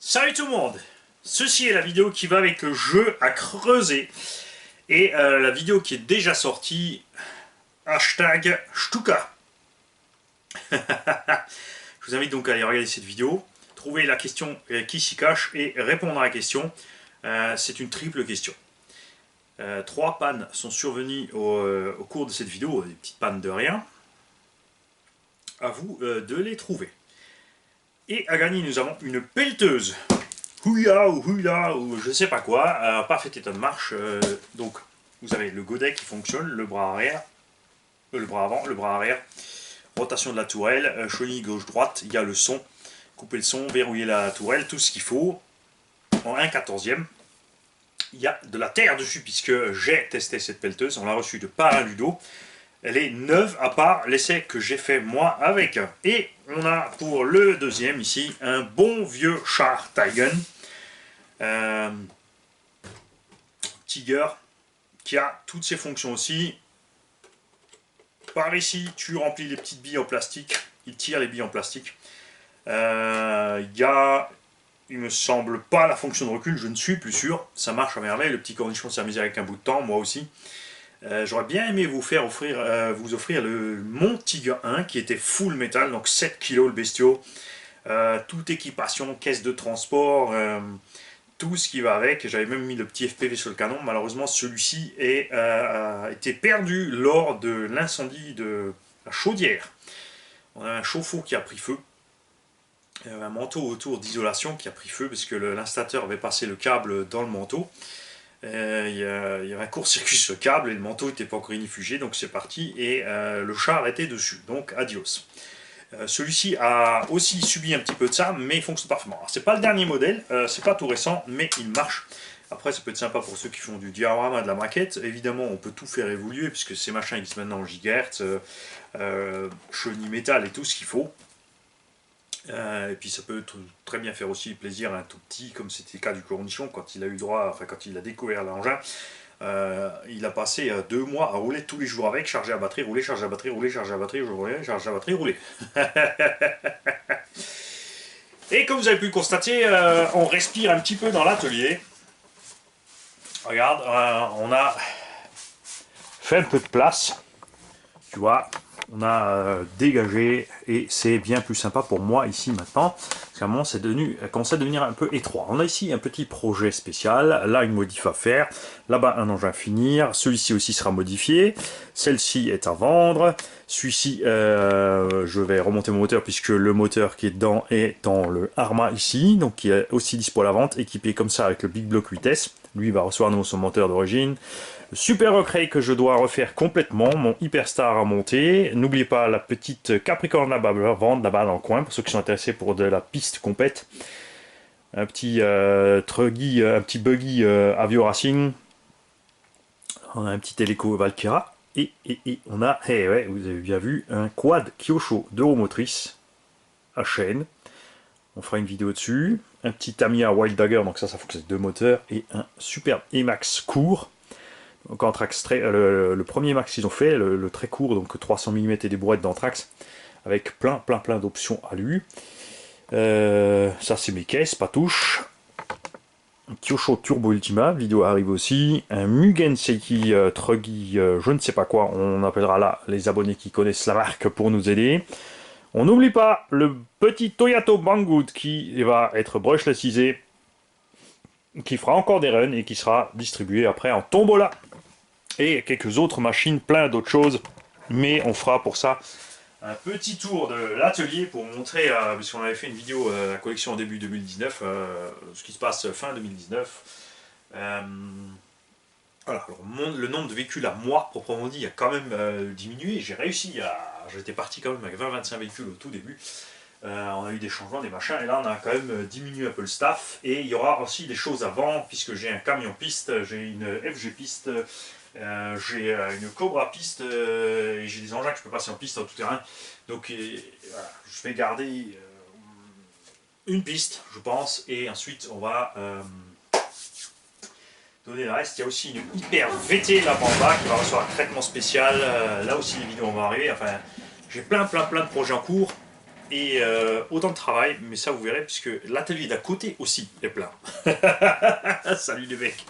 Salut tout le monde. Ceci est la vidéo qui va avec le jeu à creuser. Et la vidéo qui est déjà sortie, hashtag Stuka. Je vous invite donc à aller regarder cette vidéo, trouver la question qui s'y cache et répondre à la question. C'est une triple question. 3 pannes sont survenues au cours de cette vidéo, des petites pannes de rien. À vous de les trouver. Et à gagner, nous avons une pelleteuse. Houya ou je sais pas quoi, parfait état de marche. Donc vous avez le godet qui fonctionne, le bras arrière, le bras avant, le bras arrière, rotation de la tourelle, chenille gauche-droite, il y a le son, couper le son, verrouiller la tourelle, tout ce qu'il faut. En 1/14e, il y a de la terre dessus puisque j'ai testé cette pelleteuse, on l'a reçue de Parrain Ludo. Elle est neuve à part l'essai que j'ai fait moi avec. Et on a pour le deuxième ici un bon vieux char Taigen. Tiger qui a toutes ses fonctions aussi. Par ici, tu remplis les petites billes en plastique. Il tire les billes en plastique. Il y a, il me semble pas la fonction de recul, je ne suis plus sûr. Ça marche à merveille. Le petit cornichon s'est amusé avec un bout de temps, moi aussi. J'aurais bien aimé vous offrir le Mon Tiger 1 qui était full métal, donc 7 kg le bestiau, toute équipation, caisse de transport, tout ce qui va avec. J'avais même mis le petit FPV sur le canon. Malheureusement, celui-ci a été perdu lors de l'incendie de la chaudière. On a un chauffe-eau qui a pris feu, un manteau autour d'isolation qui a pris feu parce que l'installateur avait passé le câble dans le manteau. Il y avait un court-circuit sur le câble et le manteau n'était pas encore inifugé, donc c'est parti et le char était dessus, donc adios. Celui-ci a aussi subi un petit peu de ça, mais il fonctionne parfaitement. C'est pas le dernier modèle, c'est pas tout récent, mais il marche. Après, ça peut être sympa pour ceux qui font du diorama, de la maquette. Évidemment, on peut tout faire évoluer puisque ces machins existent maintenant en gigahertz, chenille métal et tout ce qu'il faut. Et puis ça peut très bien faire aussi plaisir à un tout petit, comme c'était le cas du cornichon quand il a eu droit, enfin quand il a découvert l'engin. Il a passé 2 mois à rouler tous les jours avec, charger la batterie, rouler, charger la batterie, rouler, charger la batterie, rouler, charger la batterie, rouler. Et comme vous avez pu le constater, on respire un petit peu dans l'atelier. Regarde, on a fait un peu de place, tu vois. On a dégagé et c'est bien plus sympa pour moi ici maintenant. Parce qu'à un moment, c'est commence à devenir un peu étroit. On a ici un petit projet spécial. Là, une modif à faire. Là-bas, un engin à finir. Celui-ci aussi sera modifié. Celle-ci est à vendre. Celui-ci, je vais remonter mon moteur puisque le moteur qui est dedans est dans le Arma ici. Donc, qui est aussi dispo à la vente. Équipé comme ça avec le Big Block 8S. Lui, il va recevoir à nouveau son moteur d'origine. Super Rock que je dois refaire complètement, mon Hyperstar à monter. N'oubliez pas la petite Capricorn là-bas, vendre là-bas dans le coin, pour ceux qui sont intéressés pour de la piste complète. Un petit truggy, un petit buggy Avio Racing. On a un petit Teleco Valkyra. Et on a, ouais, vous avez bien vu, un quad Kyosho de roues motrices à chaîne. On fera une vidéo dessus. Un petit Tamiya Wild Dagger, donc ça fonctionne avec 2 moteurs. Et un super Emax court. Donc Anthrax, le premier max qu'ils ont fait, le très court, donc 300 mm et des brouettes d'Anthrax, avec plein d'options à lui. Ça c'est mes caisses, pas touche. Un Kyosho Turbo Ultima, vidéo arrive aussi. Un Mugen Seiki Truggy, je ne sais pas quoi, on appellera là les abonnés qui connaissent la marque pour nous aider. On n'oublie pas le petit Toyato Banggood qui va être brushlessisé, qui fera encore des runs et qui sera distribué après en tombola. Et quelques autres machines, plein d'autres choses, mais on fera pour ça un petit tour de l'atelier pour montrer, parce qu'on avait fait une vidéo la collection en début 2019, ce qui se passe fin 2019. Voilà, alors le nombre de véhicules à moi, proprement dit, a quand même diminué. J'ai réussi j'étais parti quand même avec 20-25 véhicules au tout début. On a eu des changements, des machins, et là on a quand même diminué un peu le staff. Et il y aura aussi des choses à vendre, puisque j'ai un camion piste, j'ai une FG piste, j'ai une Cobra piste et j'ai des engins que je peux passer en piste en tout terrain. Donc voilà, je vais garder une piste, je pense, et ensuite on va donner le reste. Il y a aussi une hyper VT là en bas qui va recevoir un traitement spécial. Là aussi les vidéos vont arriver. Enfin, j'ai plein de projets en cours. et autant de travail, mais ça vous verrez, puisque l'atelier d'à côté aussi est plein. Salut les mecs.